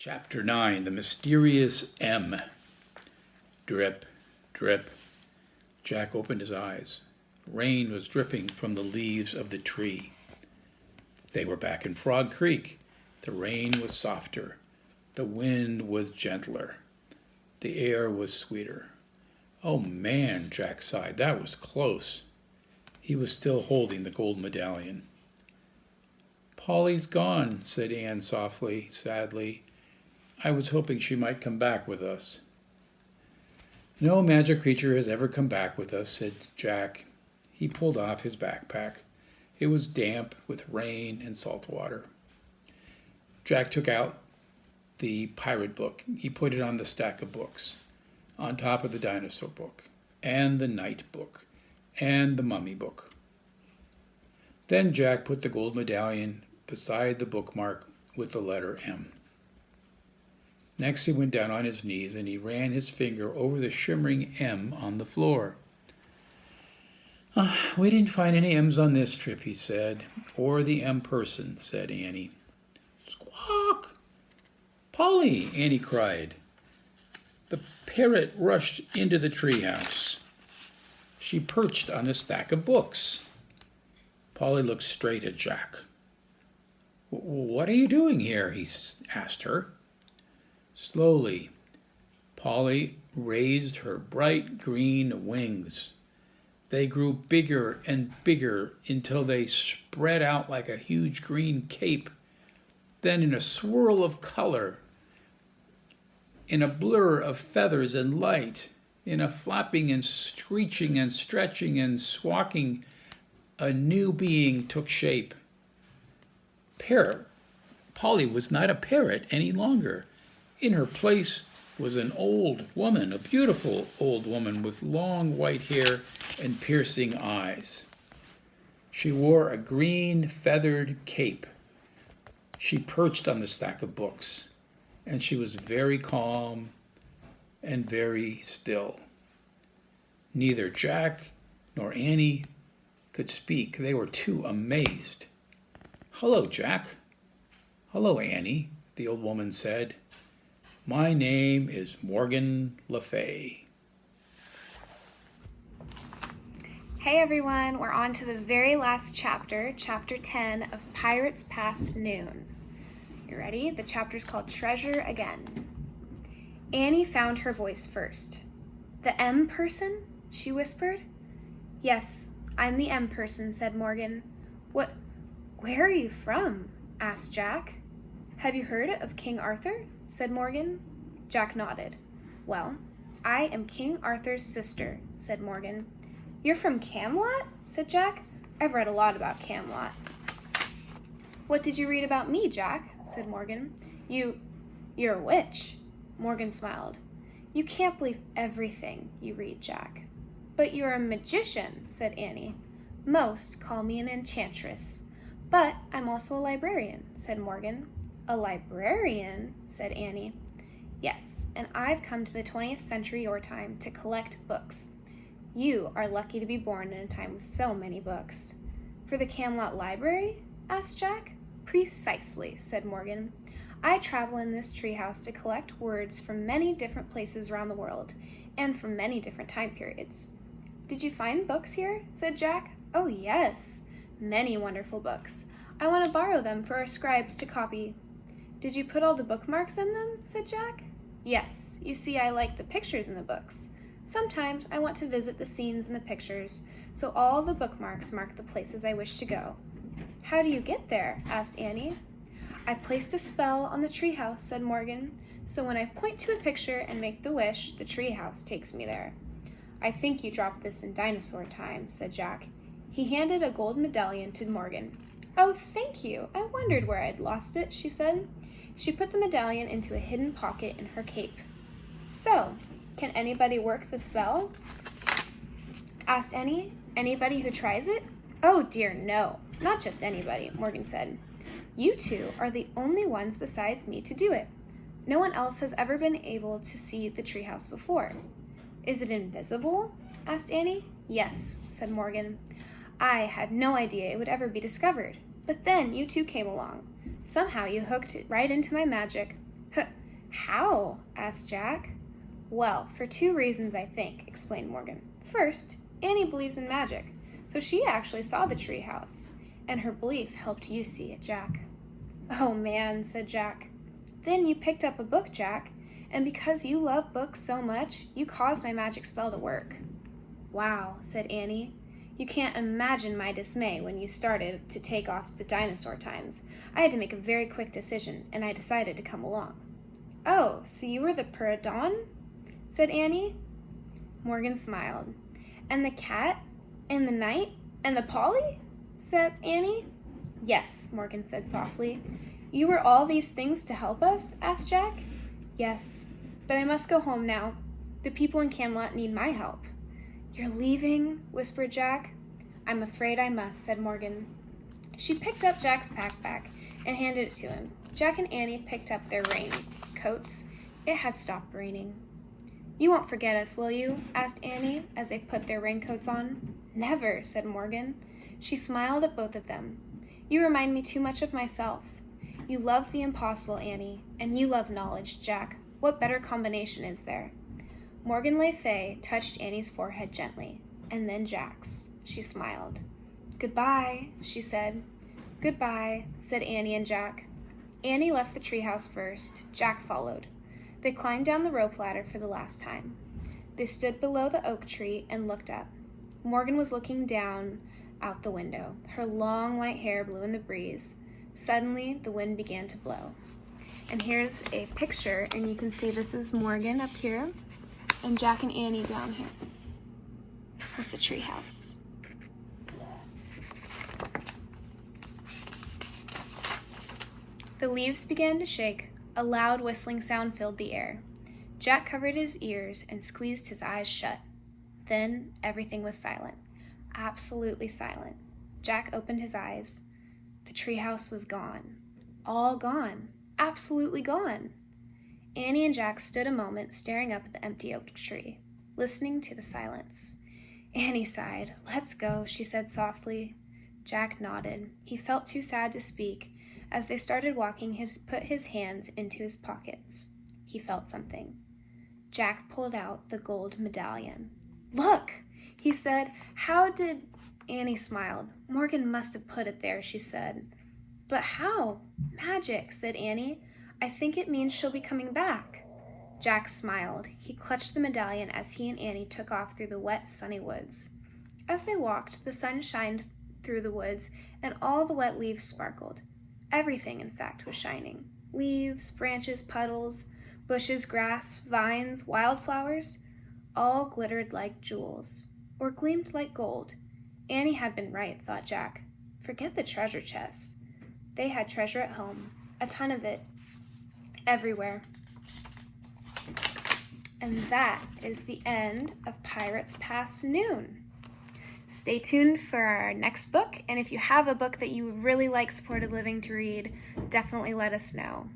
Chapter 9, The Mysterious M. Drip, drip. Jack opened his eyes. Rain was dripping from the leaves of the tree. They were back in Frog Creek. The rain was softer. The wind was gentler. The air was sweeter. Oh man, Jack sighed, that was close. He was still holding the gold medallion. Polly's gone, said Anne softly, sadly. I was hoping she might come back with us. No magic creature has ever come back with us, said Jack. He pulled off his backpack. It was damp with rain and salt water. Jack took out the pirate book. He put it on the stack of books, on top of the dinosaur book, and the night book, and the mummy book. Then Jack put the gold medallion beside the bookmark with the letter M. Next he went down on his knees and he ran his finger over the shimmering M on the floor. We didn't find any M's on this trip, he said. Or the M person, said Annie. Squawk! Polly, Annie cried. The parrot rushed into the treehouse. She perched on a stack of books. Polly looked straight at Jack. What are you doing here? He asked her. Slowly, Polly raised her bright green wings. They grew bigger and bigger until they spread out like a huge green cape. Then in a swirl of color, in a blur of feathers and light, in a flapping and screeching and stretching and squawking, a new being took shape. Polly was not a parrot any longer. In her place was an old woman, a beautiful old woman with long white hair and piercing eyes. She wore a green feathered cape. She perched on the stack of books, and she was very calm and very still. Neither Jack nor Annie could speak. They were too amazed. Hello, Jack. Hello, Annie, the old woman said. My name is Morgan Le Fay. Hey everyone, we're on to the very last chapter, chapter 10 of Pirates Past Noon. You ready? The chapter's called Treasure Again. Annie found her voice first. The M person? She whispered. Yes, I'm the M person, said Morgan. Where are you from? Asked Jack. Have you heard of King Arthur? Said Morgan. Jack nodded. Well, I am King Arthur's sister, said Morgan. You're from Camelot? Said Jack. I've read a lot about Camelot. What did you read about me, Jack? Said Morgan. You're a witch. Morgan smiled. You can't believe everything you read, Jack. But you're a magician, said Annie. Most call me an enchantress. But I'm also a librarian, said Morgan. A librarian, said Annie. Yes, and I've come to the 20th century your time to collect books. You are lucky to be born in a time with so many books. For the Camelot Library? Asked Jack. Precisely, said Morgan. I travel in this treehouse to collect words from many different places around the world, and from many different time periods. Did you find books here? Said Jack. Oh, yes. Many wonderful books. I want to borrow them for our scribes to copy. Did you put all the bookmarks in them? Said Jack. Yes, you see I like the pictures in the books. Sometimes I want to visit the scenes in the pictures, so all the bookmarks mark the places I wish to go. How do you get there? Asked Annie. I placed a spell on the treehouse, said Morgan, so when I point to a picture and make the wish, the treehouse takes me there. I think you dropped this in dinosaur times, said Jack. He handed a gold medallion to Morgan. Oh, thank you. I wondered where I'd lost it, she said. She put the medallion into a hidden pocket in her cape. So, can anybody work the spell? Asked Annie. Anybody who tries it? Oh dear, no. Not just anybody, Morgan said. You two are the only ones besides me to do it. No one else has ever been able to see the treehouse before. Is it invisible? Asked Annie. Yes, said Morgan. I had no idea it would ever be discovered. But then you two came along. Somehow you hooked it right into my magic. How? Asked Jack. Well, for 2 reasons, I think, explained Morgan. First, Annie believes in magic, so she actually saw the treehouse, and her belief helped you see it, Jack. Oh man, said Jack. Then you picked up a book, Jack, and because you love books so much, you caused my magic spell to work. Wow, said Annie. You can't imagine my dismay when you started to take off the dinosaur times. I had to make a very quick decision, and I decided to come along. Oh, so you were the Peridon? Said Annie. Morgan smiled. And the cat? And the knight? And the Polly? Said Annie. Yes, Morgan said softly. You were all these things to help us? Asked Jack. Yes, but I must go home now. The people in Camelot need my help. You're leaving? Whispered Jack. I'm afraid I must, said Morgan. She picked up Jack's backpack and handed it to him. Jack and Annie picked up their raincoats. It had stopped raining. You won't forget us, will you? Asked Annie as they put their raincoats on. Never, said Morgan. She smiled at both of them. You remind me too much of myself. You love the impossible, Annie, and you love knowledge, Jack. What better combination is there? Morgan Le Fay touched Annie's forehead gently, and then Jack's. She smiled. Goodbye, she said. Goodbye, said Annie and Jack. Annie left the treehouse first. Jack followed. They climbed down the rope ladder for the last time. They stood below the oak tree and looked up. Morgan was looking down out the window. Her long white hair blew in the breeze. Suddenly, the wind began to blow. And here's a picture, and you can see this is Morgan up here, and Jack and Annie down here. That's the treehouse. The leaves began to shake. A loud whistling sound filled the air. Jack covered his ears and squeezed his eyes shut. Then everything was silent. Absolutely silent. Jack opened his eyes. The treehouse was gone. All gone. Absolutely gone. Annie and Jack stood a moment staring up at the empty oak tree, listening to the silence. Annie sighed. Let's go, she said softly. Jack nodded. He felt too sad to speak. As they started walking, he put his hands into his pockets. He felt something. Jack pulled out the gold medallion. Look, he said. How did... Annie smiled. Morgan must have put it there, she said. But how? Magic, said Annie. I think it means she'll be coming back. Jack smiled. He clutched the medallion as he and Annie took off through the wet, sunny woods. As they walked, the sun shined through the woods, and all the wet leaves sparkled. Everything, in fact, was shining. Leaves, branches, puddles, bushes, grass, vines, wildflowers, all glittered like jewels, or gleamed like gold. Annie had been right, thought Jack. Forget the treasure chests. They had treasure at home, a ton of it, everywhere. And that is the end of Pirates Past Noon. Stay tuned for our next book, and if you have a book that you would really like Supported Living to read, definitely let us know.